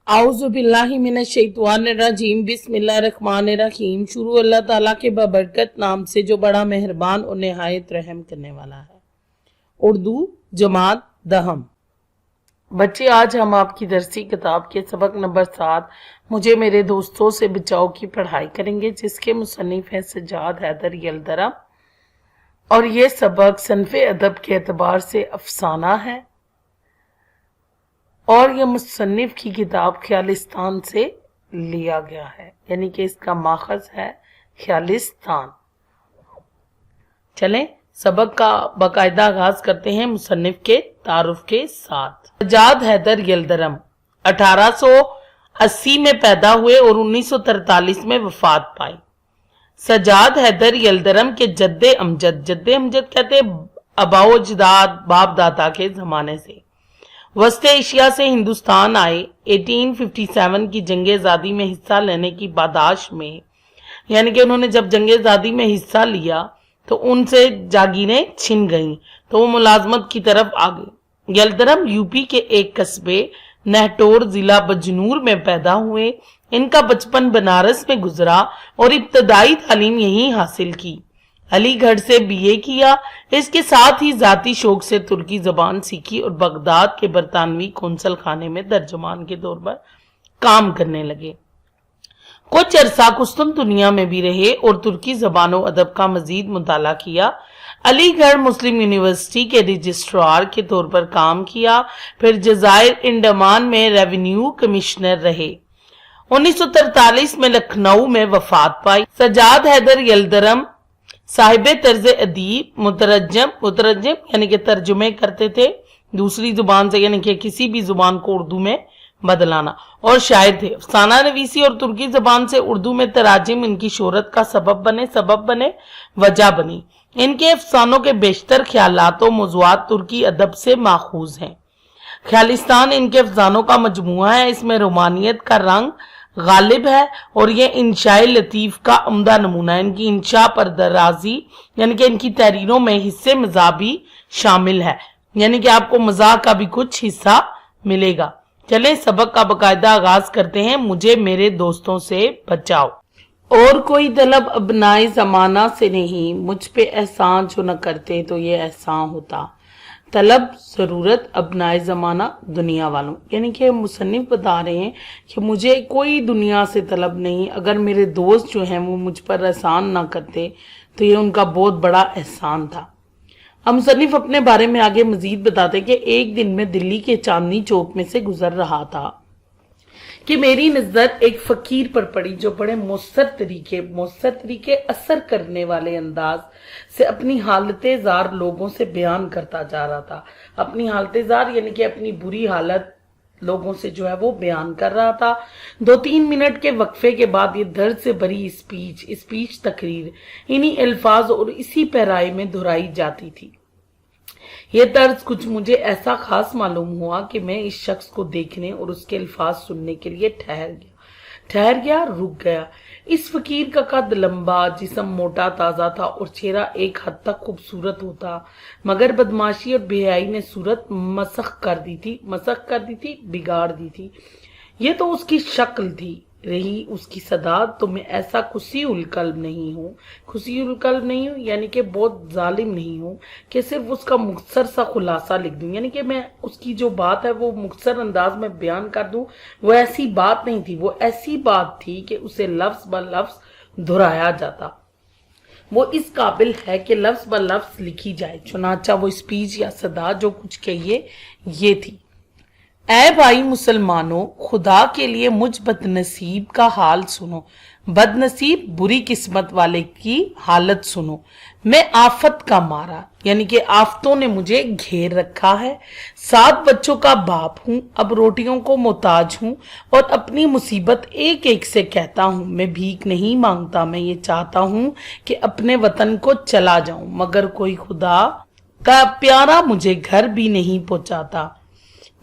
आऊज़ु बिल्लाहि मिनश्शैतानिर्रजीम बिस्मिल्लाहिर्रहमानिर्रहीम। शुरू अल्लाह ताला के बबरकत नाम से जो बड़ा मेहरबान और निहायत रहम करने वाला है। उर्दू जमात दहम। बच्चे, आज हम आपकी दरसी किताब के सबक नंबर 7 मुझे मेरे दोस्तों से बचाओ की पढ़ाई करेंगे, जिसके मुसन्निफ हैं सज्जाद हैदर यलदरम। और ये सबक सनफ़े अदब के एतबार से अफसाना है और यह मुसन्निफ की किताब ख्यालिस्तान से लिया गया है, यानी कि इसका माखज है ख्यालिस्तान। चलें सबक का बाकायदा आगाज करते हैं मुसन्निफ के तारुफ के साथ। सज्जाद हैदर यलदरम 1880 में पैदा हुए और 1943 में वफात पाई। सज्जाद हैदर यलदरम के जद्दे अमजद कहते अबाओ अजदाद बाप दादा के जमाने से वस्ते एशिया से हिंदुस्तान आए। 1857 की जंग आज़ादी में हिस्सा लेने की बादाश में, यानी कि उन्होंने जब जंग आज़ादी में हिस्सा लिया तो उनसे जागीरें छिन गईं, तो वो मुलाजमत की तरफ आ गए। यलदरम यूपी के एक कस्बे नहटोर जिला बजनूर में पैदा हुए। इनका बचपन बनारस में गुजरा और इब्तदाई तालीम यहीं हासिल की। अलीगढ़ से बीए किया। इसके साथ ही जाती शौक से तुर्की जबान सीखी और बगदाद के बरतानवी कौंसल खाने में तर्जुमान के तौर पर काम करने लगे। कुछ अरसा कुस्तुम दुनिया में भी रहे और तुर्की जबान और अदब का मजीद मुताला किया। अलीगढ़ मुस्लिम यूनिवर्सिटी के रजिस्ट्रार के तौर पर काम किया। फिर जजायर इंडमान में रेवेन्यू कमिश्नर रहे। 1943 में लखनऊ में वफात पाई। सज्जाद हैदर यलदरम साहिबे तर्ज अदीब मुतरज्जम यानी कि तर्जुमे करते थे दूसरी जुबान से, यानी कि किसी भी जुबान को उर्दू में बदलाना, और शायर थे। अफसाना नवीसी और तुर्की जबान से उर्दू में तराजिम इनकी शोहरत का सबब बने वजह बनी। इनके अफसानों के बेशतर ख्यालात और मौज़ूआत तुर्की अदब से माखूज हैं। ख्यालिस्तान इनके अफसानों का मजमुआ है। इसमें रोमानियत का रंग गालिब है और ये इंशाए लतीफ का उम्दा नमूना है। इनकी इंशा पर दराजी, यानी कि इनकी तहरीरों में हिस्से मज़ा भी शामिल है, यानी कि आपको मज़ा का भी कुछ हिस्सा मिलेगा। चलें सबक का बाकायदा आगाज करते हैं। मुझे मेरे दोस्तों से बचाओ। और कोई तलब अबनाए जमाना से नहीं, मुझ पे एहसान जो न करते तो ये एहसान होता। तलब ज़रूरत अबनाए ज़माना दुनिया वालों, यानी कि मुसन्निफ बता रहे हैं कि मुझे कोई दुनिया से तलब नहीं, अगर मेरे दोस्त जो हैं वो मुझ पर एहसान ना करते तो ये उनका बहुत बड़ा एहसान था। अब मुसन्निफ अपने बारे में आगे मजीद बताते कि एक दिन में दिल्ली के चांदनी चौक में से गुजर रहा था कि मेरी नजर एक फकीर पर पड़ी जो बड़े मौसर तरीके असर करने वाले अंदाज से अपनी हालते जार लोगों से बयान करता जा रहा था। अपनी हालते जार यानी कि अपनी बुरी हालत लोगों से जो है वो बयान कर रहा था। 2-3 मिनट के वक्फे के बाद ये दर्द से भरी स्पीच तकरीर इन्हीं अल्फाज और इसी पैराए में दोहराई जाती थी। ये तर्ज कुछ मुझे ऐसा खास मालूम हुआ कि मैं इस शख्स को देखने और उसके अल्फाज सुनने के लिए रुक गया। इस फकीर का कद लंबा, जिस्म मोटा ताजा था और चेहरा एक हद तक खूबसूरत होता, मगर बदमाशी और बेहयाई ने सूरत मसख कर दी थी, बिगाड़ दी थी। ये तो उसकी शक्ल थी, रही उसकी सदा तो मैं ऐसा खुशी कल्ब नहीं हूँ, यानी कि बहुत जालिम नहीं हूँ कि सिर्फ उसका मुख्तसर सा खुलासा लिख दूं, यानी कि मैं उसकी जो बात है वो मुख्तसर अंदाज में बयान कर दूं। वो ऐसी बात नहीं थी, वो ऐसी बात थी कि उसे लफ्ज ब लफ्ज दोहराया जाता। वो इस काबिल है कि लफ्ज ब लफ्ज लिखी जाए। चुनाचा वो स्पीच या सदा जो कुछ कहिए ये थी। ऐ भाई मुसलमानों, खुदा के लिए मुझ बदनसीब का हाल सुनो, बदनसीब बुरी किस्मत वाले की हालत सुनो। मैं आफत का मारा, यानी कि आफतों ने मुझे घेर रखा है। 7 बच्चों का बाप हूं, अब रोटियों को मोहताज हूं और अपनी मुसीबत एक एक से कहता हूं। मैं भीख नहीं मांगता, मैं ये चाहता हूं कि अपने वतन को चला जाऊं, मगर कोई खुदा का प्यारा मुझे घर भी नहीं पहुंचाता।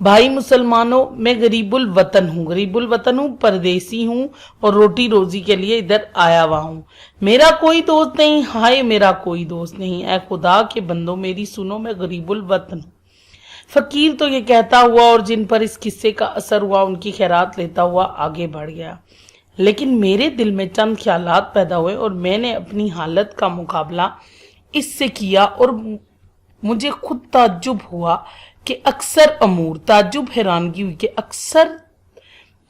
भाई मुसलमानों, मैं गरीबुल वतन हूँ, परदेसी हूँ और रोटी रोजी के लिए इधर आया हुआ हूँ। मेरा कोई दोस्त नहीं, हाय मेरा कोई दोस्त नहीं। ऐ खुदा के बंदो मेरी सुनो, मैं गरीबुल वतन हूँ। फकीर तो ये कहता हुआ और जिन पर इस किस्से का असर हुआ उनकी खैरात लेता हुआ आगे बढ़ गया, लेकिन मेरे दिल में चंद ख्यालात पैदा हुए और मैंने अपनी हालत का मुकाबला इससे किया और मुझे खुद ताज्जुब हुआ कि अक्सर अमूर, ताज्जुब हैरानगी हुई कि अक्सर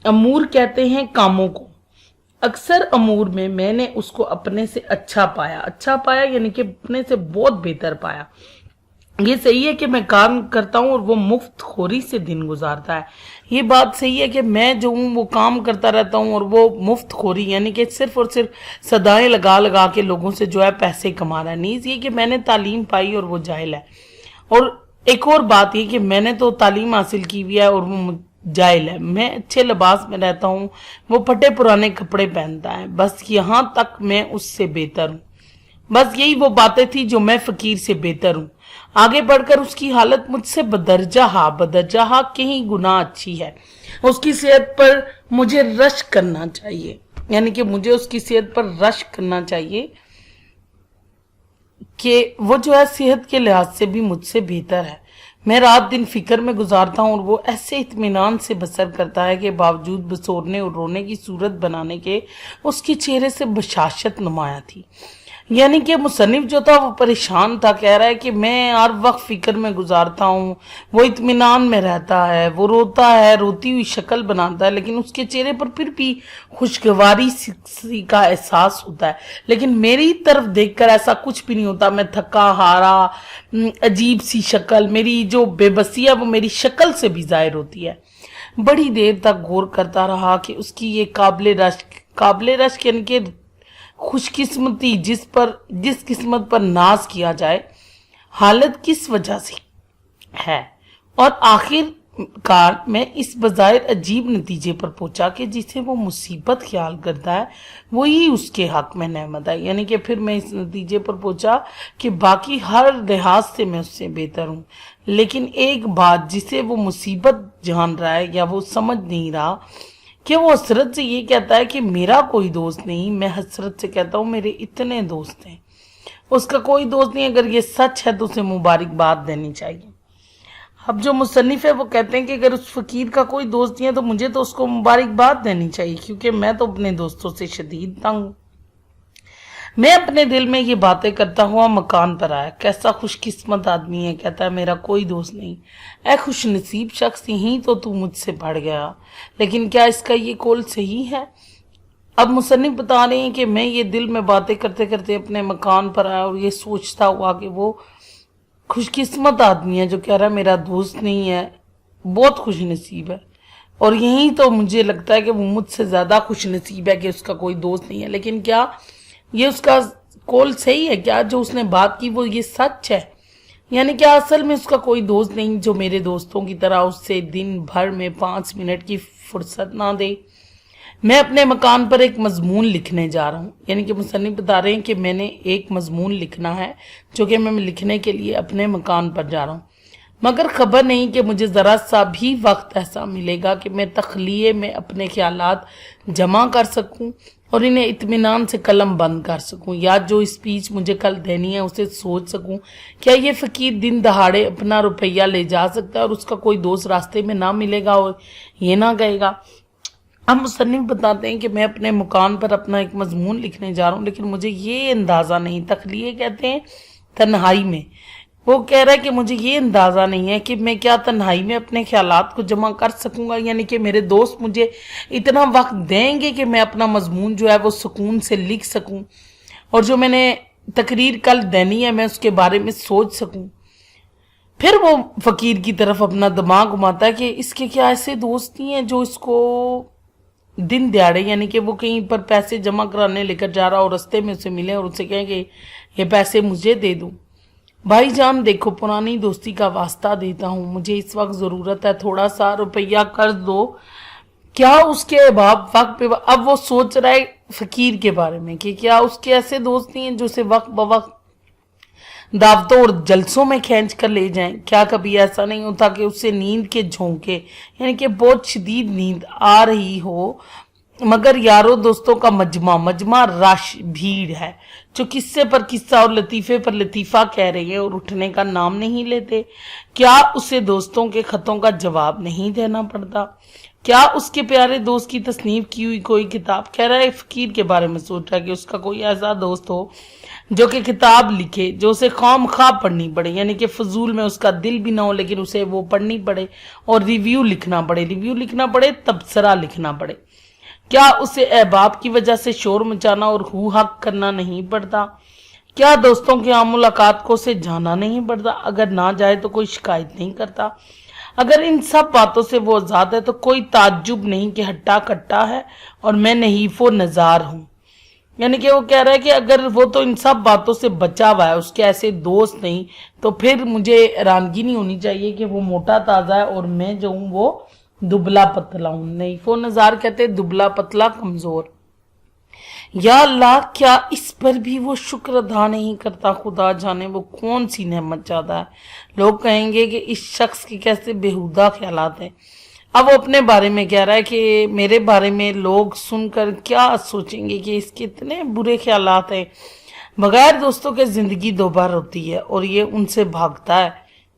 अमूर कहते हैं कामों को, अक्सर अमूर में मैंने उसको अपने से अच्छा पाया यानी कि अपने से बहुत बेहतर पाया। ये सही है कि मैं काम करता हूँ और वो मुफ्त खोरी से दिन गुजारता है, ये बात सही है कि मैं जो हूँ वो काम करता रहता हूँ और वो मुफ्त खोरी यानी कि सिर्फ और सिर्फ सदाएं लगा लगा के लोगों से जो है पैसे कमा रहा है। नीज ये कि मैंने तालीम पाई और वो जाहिल है, और एक और बात ये कि मैंने तो तालीम हासिल की हुई है और वो जाहिल है। मैं अच्छे लिबास में रहता हूँ, वो फटे पुराने कपड़े पहनता है, बस यहाँ तक मैं उससे बेहतर हूँ। बस यही वो बातें थी जो मैं फकीर से बेहतर हूँ। आगे बढ़कर उसकी हालत मुझसे बदरजा कहीं गुना अच्छी है। उसकी सेहत पर मुझे रश्क करना चाहिए, यानी कि मुझे उसकी सेहत पर रश्क करना चाहिए कि वो जो है सेहत के लिहाज से भी मुझसे बेहतर है। मैं रात दिन फिक्र में गुजारता हूँ और वो ऐसे इत्मीनान से बसर करता है कि बावजूद बसोरने और रोने की सूरत बनाने के उसके चेहरे से बशाशत नुमाया थी। यानी कि मुसन्निफ जो था वो परेशान था, कह रहा है कि मैं हर वक्त फिक्र में गुजारता हूँ, वो इत्मीनान में रहता है, वो रोता है, रोती हुई शक्ल बनाता है, लेकिन उसके चेहरे पर फिर भी खुशगवारी सी का एहसास होता है। लेकिन मेरी तरफ देखकर ऐसा कुछ भी नहीं होता। मैं थका हारा, अजीब सी शक्ल, मेरी जो बेबसी है वो मेरी शक्ल से भी जाहिर होती है। बड़ी देर तक गौर करता रहा कि उसकी ये काबिल रश्क यानी कि खुशकिस्मती, जिस किस्मत पर नाज किया जाए, हालत किस वजह से है, और आखिरकार मैं इस बजाय अजीब नतीजे पर पहुंचा कि जिसे वो मुसीबत ख्याल करता है वही उसके हक में नेमत है। यानी कि फिर मैं इस नतीजे पर पहुंचा कि बाकी हर लिहाज से मैं उससे बेहतर हूँ, लेकिन एक बात जिसे वो मुसीबत जान रहा है या वो समझ नहीं रहा कि वो हसरत से ये कहता है कि मेरा कोई दोस्त नहीं, मैं हसरत से कहता हूँ मेरे इतने दोस्त हैं, उसका कोई दोस्त नहीं। अगर ये सच है तो उसे मुबारकबाद देनी चाहिए। अब जो मुसन्निफ है वो कहते हैं कि अगर उस फकीर का कोई दोस्त नहीं है तो मुझे तो उसको मुबारकबाद देनी चाहिए, क्योंकि मैं तो अपने दोस्तों से शदीद तंग हूँ। मैं अपने दिल में ये बातें करता हुआ मकान पर आया। कैसा खुशकिस्मत आदमी है, कहता है मेरा कोई दोस्त नहीं। ऐ खुश नसीब शख्स, यहीं तो तू मुझसे बढ़ गया। लेकिन क्या इसका ये कौल सही है? अब मुसन्निफ बता रहे हैं कि मैं ये दिल में बातें करते करते अपने मकान पर आया और ये सोचता हुआ कि वो खुशकिस्मत आदमी है जो कह रहा है मेरा दोस्त नहीं है, बहुत खुश नसीब है। और यही तो मुझे लगता है कि वो मुझसे ज्यादा खुश नसीब है कि उसका कोई दोस्त नहीं है। लेकिन क्या ये उसका कौल सही है? क्या जो उसने बात की वो ये सच है? यानी क्या असल में उसका कोई दोस्त नहीं जो मेरे दोस्तों की तरह उससे दिन भर में 5 मिनट की फुर्सत ना दे? मैं अपने मकान पर एक मजमून लिखने जा रहा हूँ। यानी कि मुसन्निफ बता रहे हैं कि मैंने एक मजमून लिखना है जो कि मैं लिखने के लिए अपने मकान पर जा रहा हूँ, मगर खबर नहीं कि मुझे ज़रा सा भी वक्त ऐसा मिलेगा कि मैं तख्लीए में अपने ख्यालात जमा कर सकूं और इन्हें इत्मीनान से कलम बंद कर सकूं, या जो स्पीच मुझे कल देनी है उसे सोच सकूं। क्या ये फकीर दिन दहाड़े अपना रुपया ले जा सकता है और उसका कोई दोस्त रास्ते में ना मिलेगा और ये ना कहेगा? अब मुसन्निफ बताते हैं कि मैं अपने मकान पर अपना एक मजमून लिखने जा रहा हूँ, लेकिन मुझे ये अंदाज़ा नहीं, तख्लीए कहते हैं तन्हाई में, वो कह रहा है कि मुझे ये अंदाज़ा नहीं है कि मैं क्या तन्हाई में अपने ख्यालात को जमा कर सकूंगा, यानी कि मेरे दोस्त मुझे इतना वक्त देंगे कि मैं अपना मजमून जो है वो सुकून से लिख सकूं और जो मैंने तकरीर कल देनी है मैं उसके बारे में सोच सकूं। फिर वो फकीर की तरफ अपना दिमाग घुमाता है कि इसके क्या ऐसे दोस्त नहीं हैं जो इसको दिन दिहाड़े, यानी कि वो कहीं पर पैसे जमा कराने लेकर जा रहा और रास्ते में उसे मिले और उससे कहें कि ये पैसे मुझे दे दूं। भाईजान देखो, पुरानी दोस्ती का वास्ता देता हूँ, मुझे इस वक्त ज़रूरत है, थोड़ा सा रुपया कर दो। क्या उसके अभाव वक्त पे अब वो सोच रहा है फकीर के बारे में कि क्या उसके ऐसे दोस्त नहीं हैं जो उसे वक्त ब वक्त दावतों और जलसों में खींच कर ले जाएं? क्या कभी ऐसा नहीं होता कि उससे नींद के झोंके, यानी कि बहुत शदीद नींद आ रही हो मगर यारों दोस्तों का मजमा रश भीड़ है जो किस्से पर किस्सा और लतीफे पर लतीफा कह रहे हैं और उठने का नाम नहीं लेते। क्या उसे दोस्तों के खतों का जवाब नहीं देना पड़ता? क्या उसके प्यारे दोस्त की तसनीफ की हुई कोई किताब, कह रहा है फकीर के बारे में सोच रहा है कि उसका कोई ऐसा दोस्त हो जो कि किताब लिखे जो उसे खामखा पढ़नी पड़े, यानी कि फजूल में उसका दिल भी ना हो लेकिन उसे वो पढ़नी पड़े और रिव्यू लिखना पड़े, तबसरा लिखना पड़े। क्या उसे अहबाब की वजह से शोर मचाना और हू हक करना नहीं पड़ता? क्या दोस्तों के आम मुलाकात को से जाना नहीं पड़ता? अगर ना जाए तो कोई शिकायत नहीं करता? अगर इन सब बातों से वो आजाद है तो कोई ताज्जुब नहीं कि हट्टा कट्टा है और मैं नहीफो नजार हूं। यानी कि वो कह रहा है कि अगर वो तो इन सब बातों से बचा हुआ है, उसके ऐसे दोस्त नहीं, तो फिर मुझे हैरानगी नहीं होनी चाहिए कि वो मोटा ताजा है और मैं जो हूं वो दुबला पतला हूं। नहीफो नजार कहते दुबला पतला कमजोर। या अल्लाह, क्या इस पर भी वो शुक्र अदा नहीं करता? खुदा जाने वो कौन सी नेमत ज्यादा है। लोग कहेंगे कि इस शख्स के कैसे बेहुदा ख्यालात हैं। अब वो अपने बारे में कह रहा है कि मेरे बारे में लोग सुनकर क्या सोचेंगे कि इसके इतने बुरे ख्यालात हैं। बगैर दोस्तों के जिंदगी दो बार होती है और ये उनसे भागता है,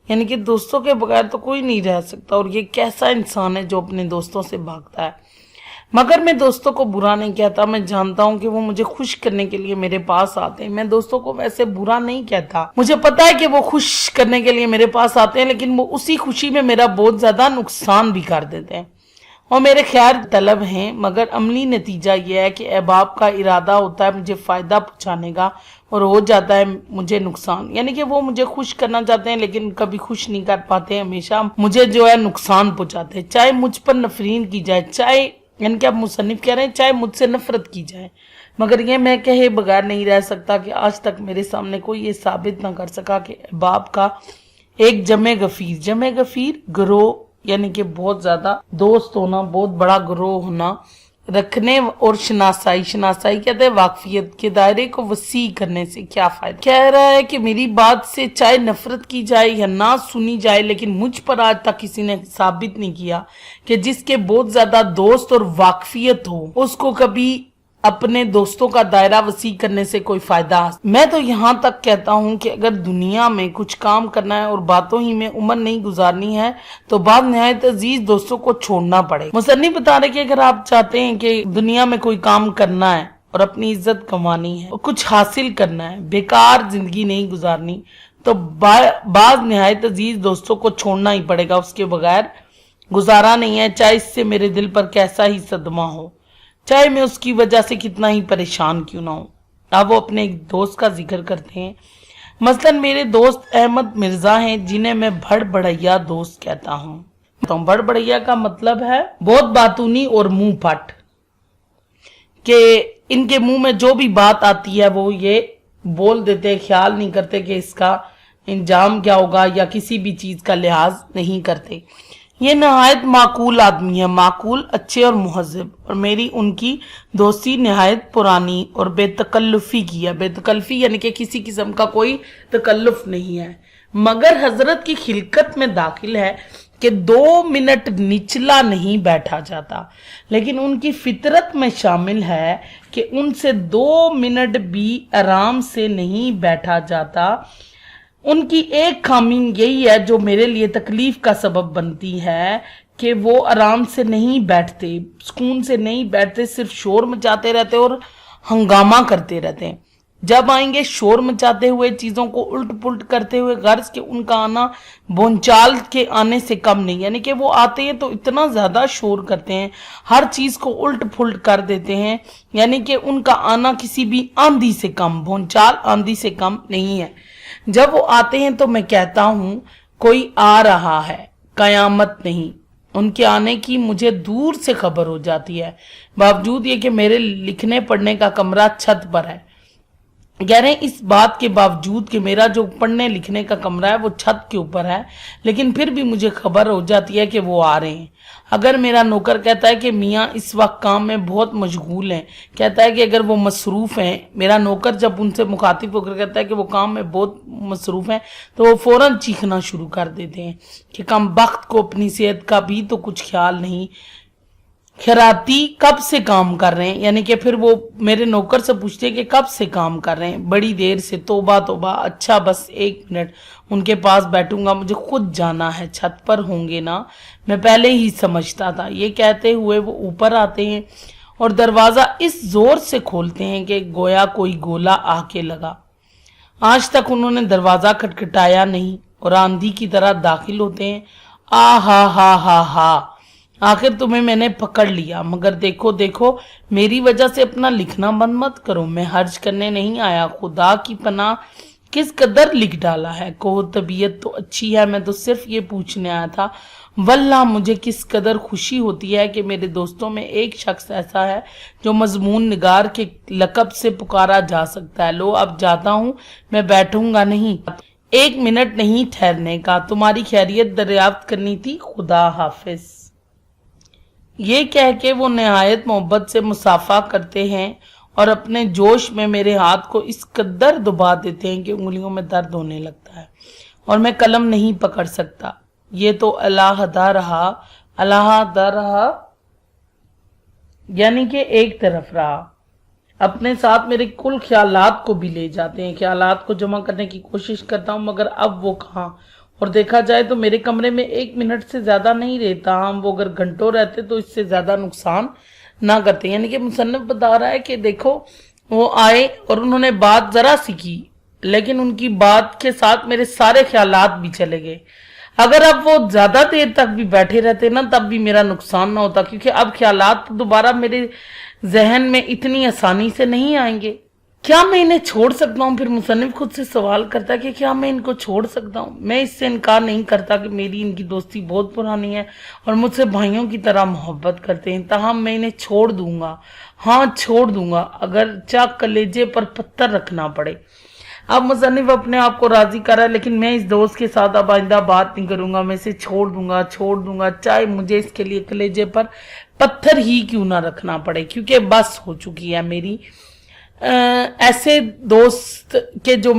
यानी कि दोस्तों के बगैर तो कोई नहीं रह सकता। और ये कैसा इंसान है जो अपने दोस्तों से भागता है। मगर मैं दोस्तों को बुरा नहीं कहता, मैं जानता हूं कि वो मुझे खुश करने के लिए मेरे पास आते हैं। मैं दोस्तों को वैसे बुरा नहीं कहता, मुझे पता है कि वो खुश करने के लिए मेरे पास आते हैं, लेकिन वो उसी खुशी में मेरा बहुत ज्यादा नुकसान भी कर देते हैं और मेरे खैर तलब हैं। मगर अमली नतीजा यह है कि अहबाब का इरादा होता है मुझे फायदा पहुंचाने का और हो जाता है मुझे नुकसान। यानी कि वो मुझे खुश करना चाहते हैं लेकिन कभी खुश नहीं कर पाते, हमेशा मुझे जो है नुकसान पहुंचाते हैं। चाहे मुझ पर नफरीन की जाए, चाहे यानी कि आप मुसन्निफ कह रहे हैं चाहे मुझसे नफरत की जाए, मगर ये मैं कहे बगैर नहीं रह सकता कि आज तक मेरे सामने कोई ये साबित ना कर सका कि अहबाब का एक जमे गफीर गिरोह, यानी कि बहुत ज्यादा दोस्त होना, बहुत बड़ा गिरोह होना रखने और शनासाई कहते हैं वाकफियत के दायरे को वसी करने से क्या फायदा। कह रहा है कि मेरी बात से चाहे नफरत की जाए या ना सुनी जाए, लेकिन मुझ पर आज तक किसी ने साबित नहीं किया कि जिसके बहुत ज्यादा दोस्त और वाकफियत हो उसको कभी अपने दोस्तों का दायरा वसी करने से कोई फायदा। मैं तो यहाँ तक कहता हूँ कि अगर दुनिया में कुछ काम करना है और बातों ही में उम्र नहीं गुजारनी है तो बाद निहायत अजीज दोस्तों को छोड़ना पड़े। मुसन्निफ बता रहे कि अगर आप चाहते हैं कि दुनिया में कोई काम करना है और अपनी इज्जत कमानी है और कुछ हासिल करना है, बेकार जिंदगी नहीं गुजारनी, तो बाद निहायत अजीज दोस्तों को छोड़ना ही पड़ेगा। उसके बगैर गुजारा नहीं है, चाहे इससे मेरे दिल पर कैसा ही सदमा हो, चाहे मैं उसकी वजह से कितना ही परेशान क्यों ना हो। अब वो अपने एक दोस्त का जिक्र करते हैं। मसलन मेरे दोस्त अहमद मिर्जा हैं जिन्हें मैं भड़बड़ैया दोस्त कहता हूँ। तो भड़बड़ैया का मतलब है बहुत बातूनी और मुंह फट, कि इनके मुंह में जो भी बात आती है वो ये बोल देते, ख्याल नहीं करते कि इसका इंजाम क्या होगा या किसी भी चीज का लिहाज नहीं करते। ये नहायत माकूल आदमी है, माकूल, अच्छे और मुहज़्ज़ब, और मेरी उनकी दोस्ती नहायत पुरानी और बेतकल्लुफी की है। बेतकल्लुफी यानी कि किसी किस्म का कोई तकल्लुफ नहीं है, मगर हजरत की खिलकत में दाखिल है कि 2 मिनट निचला नहीं बैठा जाता, लेकिन उनकी फितरत में शामिल है कि उनसे 2 मिनट भी आराम से नहीं बैठा जाता। उनकी एक खामी यही है जो मेरे लिए तकलीफ का सबब बनती है कि वो आराम से नहीं बैठते, सुकून से नहीं बैठते, सिर्फ शोर मचाते रहते और हंगामा करते रहते हैं। जब आएंगे शोर मचाते हुए, चीजों को उल्ट पुल्ट करते हुए, गर्ज के उनका आना बोंचाल के आने से कम नहीं। यानी कि वो आते हैं तो इतना ज्यादा शोर करते हैं, हर चीज को उल्ट पुल्ट कर देते हैं, यानी कि उनका आना किसी भी आंधी से कम, बोंचाल आंधी से कम नहीं है। जब वो आते हैं तो मैं कहता हूं कोई आ रहा है, कयामत नहीं। उनके आने की मुझे दूर से खबर हो जाती है, बावजूद ये कि मेरे लिखने पढ़ने का कमरा छत पर है। कह रहे हैं इस बात के बावजूद कि मेरा जो पढ़ने लिखने का कमरा है वो छत के ऊपर है, लेकिन फिर भी मुझे खबर हो जाती है कि वो आ रहे हैं। अगर मेरा नौकर कहता है कि मियाँ इस वक्त काम में बहुत मशगूल हैं, कहता है कि अगर वो मसरूफ हैं, मेरा नौकर जब उनसे मुखातिब होकर कहता है कि वो काम में बहुत मसरूफ हैं, तो वो फौरन चीखना शुरू कर देते हैं कि कम बख्त को अपनी सेहत का भी तो कुछ ख्याल नहीं। खैराती कब से काम कर रहे हैं, यानी कि फिर वो मेरे नौकर से पूछते हैं कि कब से काम कर रहे हैं। बड़ी देर से। तोबा तोबा, अच्छा बस 1 मिनट उनके पास बैठूंगा, मुझे खुद जाना है, छत पर होंगे ना, मैं पहले ही समझता था। ये कहते हुए वो ऊपर आते हैं और दरवाजा इस जोर से खोलते हैं कि गोया कोई गोला आके लगा। आज तक उन्होंने दरवाजा खटखटाया नहीं और आंधी की तरह दाखिल होते हैं। आ हा, आखिर तुम्हें मैंने पकड़ लिया, मगर देखो देखो, मेरी वजह से अपना लिखना बंद मत करो। मैं हर्ज करने नहीं आया, खुदा की पनाह किस कदर लिख डाला है। कहो तबीयत तो अच्छी है, मैं तो सिर्फ ये पूछने आया था। वल्लाह मुझे किस कदर खुशी होती है कि मेरे दोस्तों में एक शख्स ऐसा है जो मजमून निगार के लकब से पुकारा जा सकता है। लो अब जाता हूँ, मैं बैठूंगा नहीं, 1 मिनट नहीं ठहरने का, तुम्हारी खैरियत दरियाफ्त करनी थी, खुदा हाफिज। ये कह के वो नहायत मोहब्बत से मुसाफा करते हैं और अपने जोश में मेरे हाथ को इस कदर दबा देते हैं कि उंगलियों में दर्द होने लगता है और मैं कलम नहीं पकड़ सकता। ये तो अलाहदा रहा, यानी कि एक तरफ रहा। अपने साथ मेरे कुल ख्यालात को भी ले जाते हैं। ख्यालात को जमा करने की कोशिश करता हूँ, मगर अब वो कहाँ। और देखा जाए तो मेरे कमरे में 1 मिनट से ज्यादा नहीं रहता। हम वो अगर घंटों रहते तो इससे ज्यादा नुकसान ना करते। यानी कि मुसन्निफ बता रहा है कि देखो, वो आए और उन्होंने बात जरा सी की, लेकिन उनकी बात के साथ मेरे सारे ख्यालात भी चले गए। अगर अब वो ज्यादा देर तक भी बैठे रहते ना, तब भी मेरा नुकसान ना होता, क्योंकि अब ख्यालात दोबारा मेरे जहन में इतनी आसानी से नहीं आएंगे। क्या मैं इन्हें छोड़ सकता हूँ? फिर मुसन्निफ खुद से सवाल करता है कि क्या मैं इनको छोड़ सकता हूँ? मैं इससे इनकार नहीं करता कि मेरी इनकी दोस्ती बहुत पुरानी है और मुझसे भाइयों की तरह मोहब्बत करते हैं। ताहम मैं इन्हें छोड़ दूंगा, हाँ छोड़ दूंगा, अगर चाह कलेजे पर पत्थर रखना पड़े। अब मुसन्निफ अपने आप को राजी कर रहा है, लेकिन मैं इस दोस्त के साथ अब आइंदा बात नहीं करूंगा, मैं इसे छोड़ दूंगा, चाहे मुझे इसके लिए कलेजे पर पत्थर ही क्यों ना रखना पड़े, क्योंकि बस हो चुकी है मेरी। ऐसे दोस्त के जो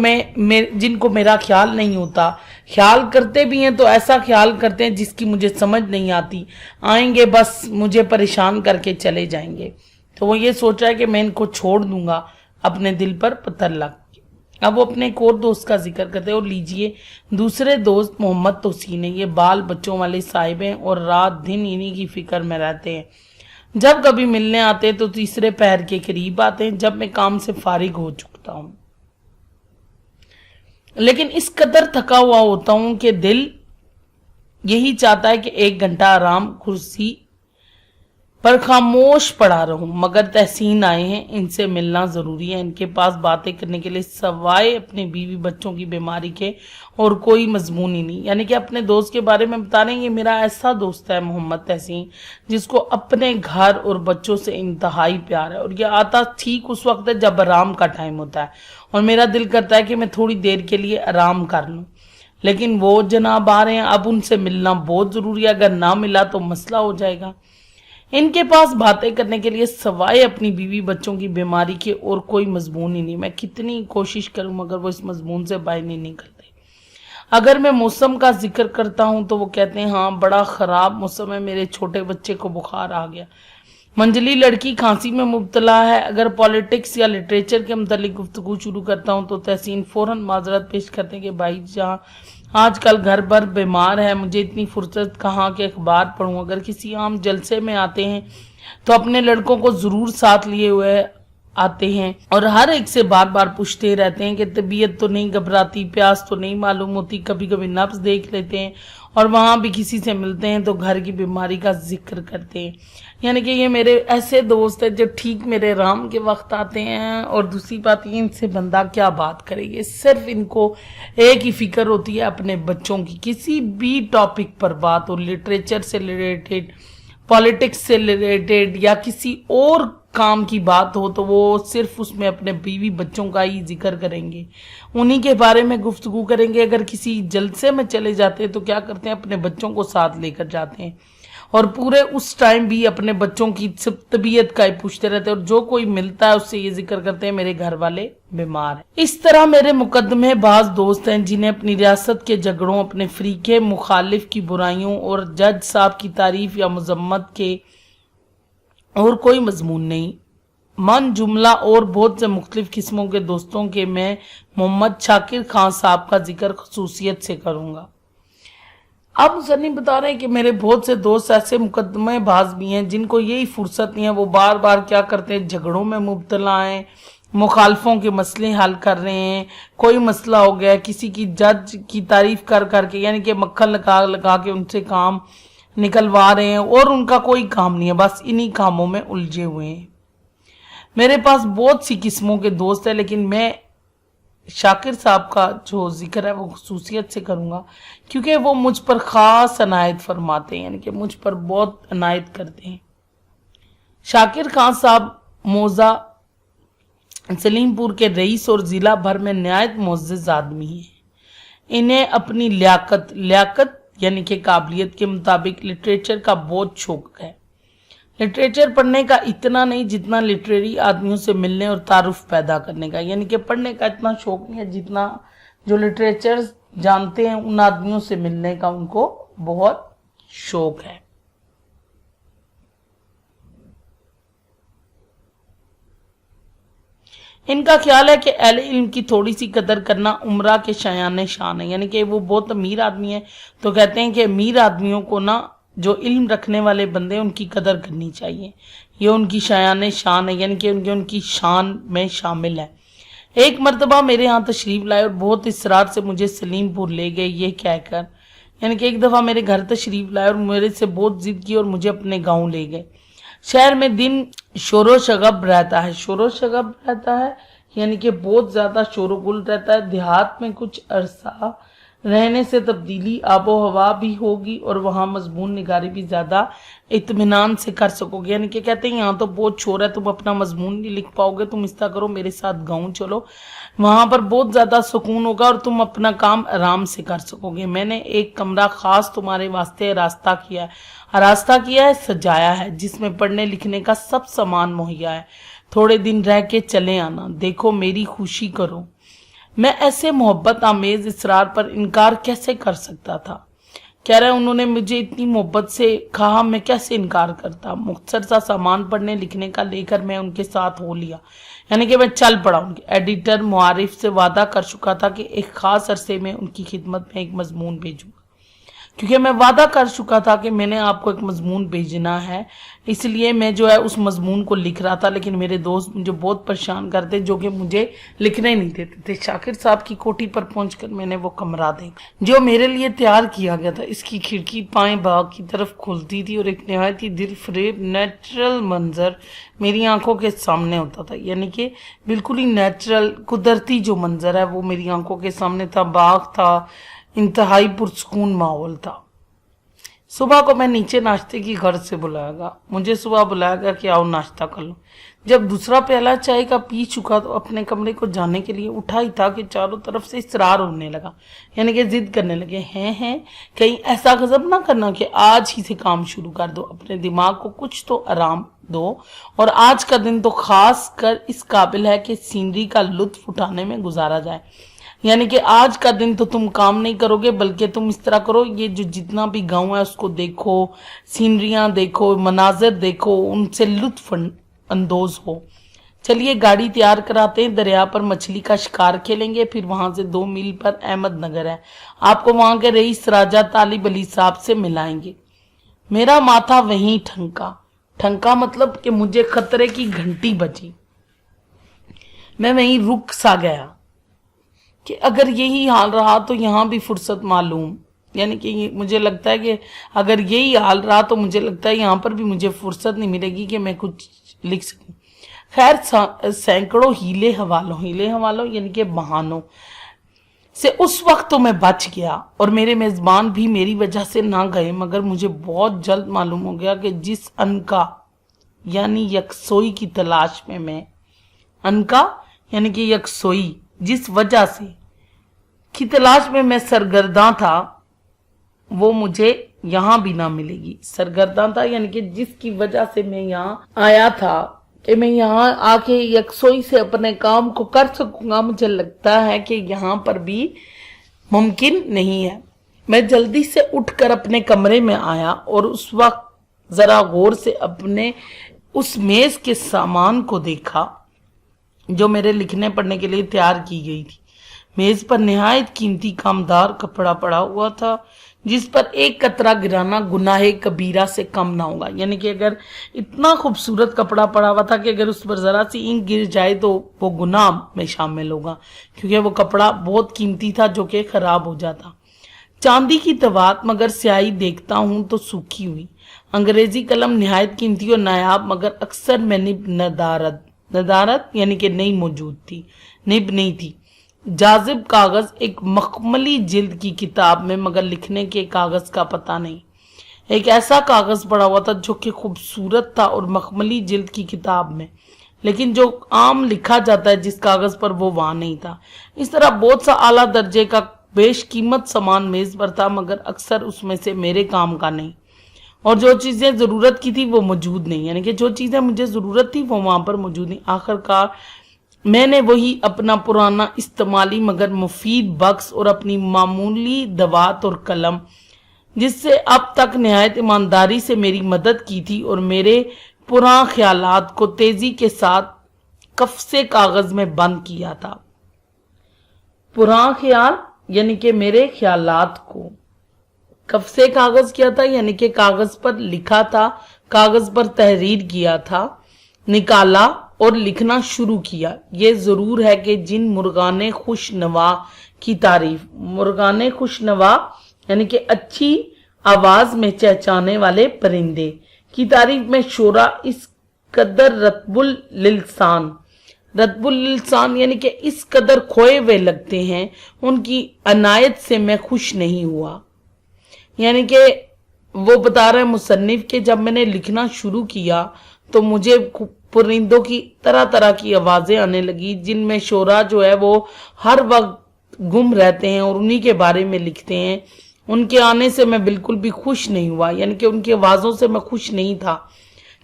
जिनको मेरा ख्याल नहीं होता, ख्याल करते भी हैं तो ऐसा ख्याल करते हैं जिसकी मुझे समझ नहीं आती, आएंगे बस मुझे परेशान करके चले जाएंगे। तो वो ये सोच रहा है कि मैं इनको छोड़ दूंगा, अपने दिल पर पत्थर लग के। अब वो अपने एक और दोस्त का जिक्र करते हैं, और लीजिए दूसरे दोस्त मोहम्मद तोसीन है। ये बाल बच्चों वाले साहिब हैं और रात दिन इन्हीं की फिक्र में रहते हैं। जब कभी मिलने आते तो तीसरे पहर के करीब आते हैं, जब मैं काम से फारिग हो चुकता हूं, लेकिन इस कदर थका हुआ होता हूं कि दिल यही चाहता है कि 1 घंटा आराम कुर्सी पर खामोश पड़ा रहूं। मगर तहसीन आए हैं, इनसे मिलना जरूरी है। इनके पास बातें करने के लिए सवाए अपने बीवी बच्चों की बीमारी के और कोई मजमून ही नहीं। यानी कि अपने दोस्त के बारे में बता रहे हैं, ये मेरा ऐसा दोस्त है मोहम्मद तहसीन, जिसको अपने घर और बच्चों से इंतहाई प्यार है, और ये आता ठीक उस वक्त है जब आराम का टाइम होता है और मेरा दिल करता है कि मैं थोड़ी देर के लिए आराम कर लूं। लेकिन वो जनाब आ रहे हैं, अब उनसे मिलना बहुत जरूरी है, अगर ना मिला तो मसला हो जाएगा। इनके पास बातें करने के लिए सवाए अपनी बीवी बच्चों की बीमारी के और कोई मजमून ही नहीं। मैं कितनी कोशिश करूं मगर वो इस मजमून से बाहर नहीं निकलते। अगर मैं मौसम का जिक्र करता हूं तो वो कहते हैं हाँ बड़ा खराब मौसम है, मेरे छोटे बच्चे को बुखार आ गया, मंजली लड़की खांसी में मुब्तला है। अगर पॉलिटिक्स या लिटरेचर के मुतालिक गुफ्तगू शुरू करता हूं तो तहसीन फौरन माजरत पेश करते हैं कि भाई जहाँ आजकल घर भर बीमार है, मुझे इतनी फुर्सत कहाँ के अखबार पढ़ूं। अगर किसी आम जलसे में आते हैं तो अपने लड़कों को जरूर साथ लिए हुए आते हैं और हर एक से बार बार पूछते रहते हैं कि तबीयत तो नहीं घबराती, प्यास तो नहीं मालूम होती। कभी कभी नब्ज देख लेते हैं और वहां भी किसी से मिलते हैं तो घर की बीमारी का जिक्र करते हैं। यानी कि ये मेरे ऐसे दोस्त हैं जो ठीक मेरे आराम के वक्त आते हैं। और दूसरी बात ये, इनसे बंदा क्या बात करेगी, सिर्फ इनको एक ही फिक्र होती है अपने बच्चों की। किसी भी टॉपिक पर बात हो, लिटरेचर से रिलेटेड, पॉलिटिक्स से रिलेटेड या किसी और काम की बात हो, तो वो सिर्फ उसमें अपने बीवी बच्चों का ही जिक्र करेंगे, उन्हीं के बारे में गुफ्तगू करेंगे। अगर किसी जलसे में चले जाते हैं तो क्या करते हैं, अपने बच्चों को साथ लेकर जाते हैं और पूरे उस टाइम भी अपने बच्चों की तबीयत का ही पूछते रहते हैं। और जो कोई मिलता है उससे ये जिक्र करते हैं मेरे घर वाले बीमार हैं। इस तरह मेरे मुकदमे बाज दोस्त हैं जिन्हें अपनी रियासत के झगड़ों, अपने फरीके मुखालिफ की बुराइयों और जज साहब की तारीफ या मजम्मत के और कोई मजमून नहीं। मन जुमला और बहुत से मुख्तलिफ किस्मों के दोस्तों के मैं मोहम्मद शाकिर खान साहब का जिक्र खसूसियत से करूंगा। अब मुसन्निफ बता रहे हैं कि मेरे बहुत से दोस्त ऐसे मुकदमे बाज भी हैं जिनको यही फुर्सत नहीं है, वो बार बार क्या करते हैं, झगड़ों में मुब्तला हैं, मुखालफों के मसले हल कर रहे हैं। कोई मसला हो गया, किसी की जज की तारीफ कर करके, यानी कि मक्खन लगा लगा के उनसे काम निकलवा रहे हैं और उनका कोई काम नहीं है, बस इन्हीं कामों में उलझे हुए हैं। मेरे पास बहुत सी किस्मों के दोस्त हैं, लेकिन मैं शाकिर साहब का जो जिक्र है वो खसूसियत से करूंगा क्योंकि वो मुझ पर खास अनायत फरमाते हैं, यानी कि मुझ पर बहुत अनायत करते हैं। शाकिर खान साहब मौजा सलीमपुर के रईस और जिला भर में नहायत मुअज़्ज़ज़ आदमी हैं। इन्हें अपनी लियाकत यानी कि काबिलियत के मुताबिक लिटरेचर का बहुत शौक है। लिटरेचर पढ़ने का इतना नहीं जितना लिटरेरी आदमियों से मिलने और तारुफ पैदा करने का, यानी कि पढ़ने का इतना शौक नहीं है जितना जो लिटरेचर जानते हैं उन आदमियों से मिलने का उनको बहुत शौक है। इनका ख्याल है कि अहले इल्म की थोड़ी सी कदर करना उम्रा के शायान शान है, यानी कि वो बहुत अमीर आदमी है तो कहते हैं कि अमीर आदमियों को ना जो इल्म रखने वाले बंदे उनकी कदर करनी चाहिए, ये उनकी शायान शान है, यानी कि उनकी शान में शामिल है। एक मरतबा मेरे यहाँ तशरीफ लाए और बहुत इसरार से मुझे सलीमपुर ले गए ये कहकर, यानी कि एक दफ़ा मेरे घर तशरीफ लाए और मेरे से बहुत जिद की और मुझे अपने गाँव ले गए। शहर में दिन शोरो शगब रहता है, शोरो शगब रहता है यानी कि बहुत ज़्यादा शोरगुल रहता है। देहात में कुछ अरसा रहने से तब्दीली आबो हवा भी होगी और वहाँ मजमून निगारी भी ज़्यादा इत्मीनान से कर सकोगे, यानी कि कहते हैं यहाँ तो बहुत शोर है, तुम अपना मजमून नहीं लिख पाओगे, तुम इस तरह करो मेरे साथ गाँव चलो, वहाँ पर बहुत ज़्यादा सुकून होगा और तुम अपना काम आराम से कर सकोगे। मैंने एक कमरा ख़ास तुम्हारे वास्ते रास्ता किया है, सजाया है, जिसमें पढ़ने लिखने का सब सामान मुहैया है। थोड़े दिन रह के चले आना, देखो मेरी खुशी करो। मैं ऐसे मोहब्बत आमेज इसरार पर इनकार कैसे कर सकता था। कह रहे उन्होंने मुझे इतनी मोहब्बत से कहा, मैं कैसे इनकार करता। मुख्तसर सा सामान पढ़ने लिखने का लेकर मैं उनके साथ हो लिया, यानी कि मैं चल पड़ा। उनके एडिटर मुआरिफ से वादा कर चुका था कि एक ख़ास अरसे में उनकी खिदमत में एक मजमून भेजूंगा, क्योंकि मैं वादा कर चुका था कि मैंने आपको एक मजमून भेजना है, इसलिए मैं जो है उस मजमून को लिख रहा था। लेकिन मेरे दोस्त मुझे बहुत परेशान करते जो कि मुझे लिखने नहीं देते थे। शाकिर साहब की कोठी पर पहुंचकर मैंने वो कमरा देखा जो मेरे लिए तैयार किया गया था। इसकी खिड़की पाएं बाग की तरफ खुलती थी और एक नहायत ही दिल फरेब नेचुरल मंजर मेरी आंखों के सामने होता था, यानी कि बिल्कुल ही नेचुरल कुदरती जो मंजर है वो मेरी आंखों के सामने था। बाग था, इंतहाई पुरसकून माहौल था। सुबह को मैं नीचे नाश्ते की घर से बुलाया गया। मुझे सुबह बुलाया गया कि आओ नाश्ता कर लो। जब दूसरा प्याला चाय का पी चुका तो अपने कमरे को जाने के लिए उठा ही था कि चारों तरफ से इसरार होने लगा, यानी कि जिद करने लगे, हैं कहीं ऐसा गजब ना करना कि आज ही से काम शुरू कर दो, अपने दिमाग को कुछ तो आराम दो और आज का दिन तो खास कर इस काबिल है कि सीनरी का लुत्फ उठाने में गुजारा जाए। यानी कि आज का दिन तो तुम काम नहीं करोगे, बल्कि तुम इस तरह करो, ये जो जितना भी गांव है उसको देखो, सीनरियां देखो, मनाजर देखो, उनसे लुत्फ अंदोज हो। चलिए गाड़ी तैयार कराते हैं, दरिया पर मछली का शिकार खेलेंगे, फिर वहां से 2 मील पर अहमद नगर है, आपको वहां के रईस राजा तालिब अली साहब से मिलाएंगे। मेरा माथा वहीं ठनका मतलब कि मुझे खतरे की घंटी बजी। मैं वहीं रुक सा गया कि अगर यही हाल रहा तो यहाँ भी फुर्सत मालूम, यानी कि मुझे लगता है कि अगर यही हाल रहा तो मुझे लगता है यहाँ पर भी मुझे फुर्सत नहीं मिलेगी कि मैं कुछ लिख सकूं। खैर सैकड़ों हीले हवालों यानी कि बहानों से उस वक्त तो मैं बच गया और मेरे मेजबान भी मेरी वजह से ना गए, मगर मुझे बहुत जल्द मालूम हो गया कि जिस अनका यानी यकसोई की तलाश में मैं, अनका यानी कि यकसोई जिस वजह से की तलाश में मैं सरगर्दा था वो मुझे यहाँ भी ना मिलेगी। सरगर्दा था यानी कि जिसकी वजह से मैं यहाँ आया था कि मैं यहाँ आके यकसोई से अपने काम को कर सकूंगा, मुझे लगता है कि यहाँ पर भी मुमकिन नहीं है। मैं जल्दी से उठकर अपने कमरे में आया और उस वक्त जरा गौर से अपने उस मेज के सामान को देखा जो मेरे लिखने पढ़ने के लिए तैयार की गई थी। मेज पर निहायत कीमती कामदार कपड़ा पड़ा हुआ था, जिस पर एक कतरा गिराना गुनाहे कबीरा से कम ना होगा। यानी कि अगर इतना खूबसूरत कपड़ा पड़ा हुआ था कि अगर उस पर जरा सी इंक गिर जाए तो वो गुनाह में शामिल होगा, क्योंकि वो कपड़ा बहुत कीमती था जो कि खराब हो जाता। चांदी की दवात मगर स्याही देखता हूं तो सूखी हुई। अंग्रेजी कलम निहायत कीमती और नायाब मगर अक्सर में निब नदारत यानी कि नहीं मौजूद थी, निब नहीं थी। जाजिब कागज एक मखमली जिल्द की किताब में मगर लिखने के कागज का पता नहीं। एक ऐसा कागज पड़ा हुआ था जो कि खूबसूरत था और मखमली जिल्द की किताब में, लेकिन जो आम लिखा जाता है जिस कागज पर वो वहां नहीं था। इस तरह बहुत सा आला दर्जे का बेशकीमत सामान मेज पर था मगर अक्सर उसमें से मेरे काम का नहीं, और जो चीजें जरूरत की थी वो मौजूद नहीं। यानी कि जो चीजें मुझे जरूरत थी वो वहां पर मौजूद नहीं। आखिरकार मैंने वही अपना पुराना इस्तेमाली मगर मुफीद बक्स और अपनी मामूली दवात और कलम, जिससे अब तक निहायत ईमानदारी से मेरी मदद की थी और मेरे पुराने ख्यालात को तेजी के साथ कफ्से कागज में बंद किया था। पुराना ख्याल यानी कि मेरे ख्यालात को कफ्से कागज किया था, यानी कि कागज पर लिखा था, कागज पर तहरीर किया था, निकाला और लिखना शुरू किया। ये जरूर है कि जिन मुर्गाने खुशनवा की तारीफ, मुर्गाने खुशनवा यानी कि अच्छी आवाज में चहचाने वाले परिंदे की तारीफ में शोरा इस कदर रतबुल लिसान यानी कि इस कदर खोए हुए लगते हैं, उनकी अनायत से मैं खुश नहीं हुआ। यानी कि वो बता रहे मुसन्निफ के जब मैंने लिखना शुरू किया तो मुझे परिंदों की तरह तरह की आवाजें आने लगी, जिनमें शोरा जो है वो हर वक्त गुम रहते हैं और उन्हीं के बारे में लिखते हैं। उनके आने से मैं बिल्कुल भी खुश नहीं हुआ, यानी कि उनकी आवाजों से मैं खुश नहीं था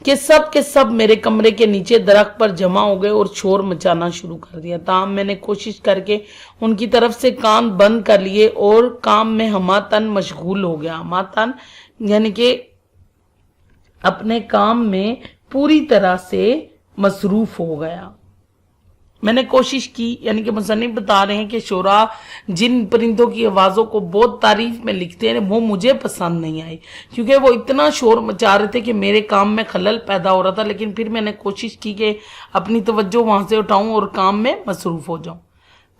कि सब के सब मेरे कमरे के नीचे दरख्त पर जमा हो गए और शोर मचाना शुरू कर दिया। ताहम मैंने कोशिश करके उनकी तरफ से कान बंद कर लिए और काम में हमातन मशगूल हो गया। हमातन यानी कि अपने काम में पूरी तरह से मसरूफ हो गया। मैंने कोशिश की, यानी कि मुसन्निफ बता रहे हैं कि शोरा जिन परिंदों की आवाज़ों को बहुत तारीफ में लिखते हैं वो मुझे पसंद नहीं आई, क्योंकि वो इतना शोर मचा रहे थे कि मेरे काम में खलल पैदा हो रहा था। लेकिन फिर मैंने कोशिश की कि अपनी तवज्जो वहां से उठाऊं और काम में मसरूफ हो जाऊं।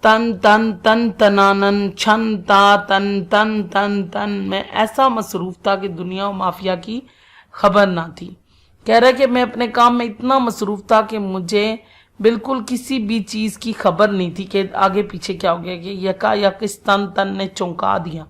तन तन तन तनानन छन ता तन तन तन तन मैं ऐसा मसरूफ था कि दुनिया और माफिया की खबर ना थी। कह रहा कि मैं अपने काम में इतना मसरूफ था कि मुझे बिल्कुल किसी भी चीज की खबर नहीं थी कि आगे पीछे क्या हो गया, कि यकायक इस तन तन ने चौंका दिया,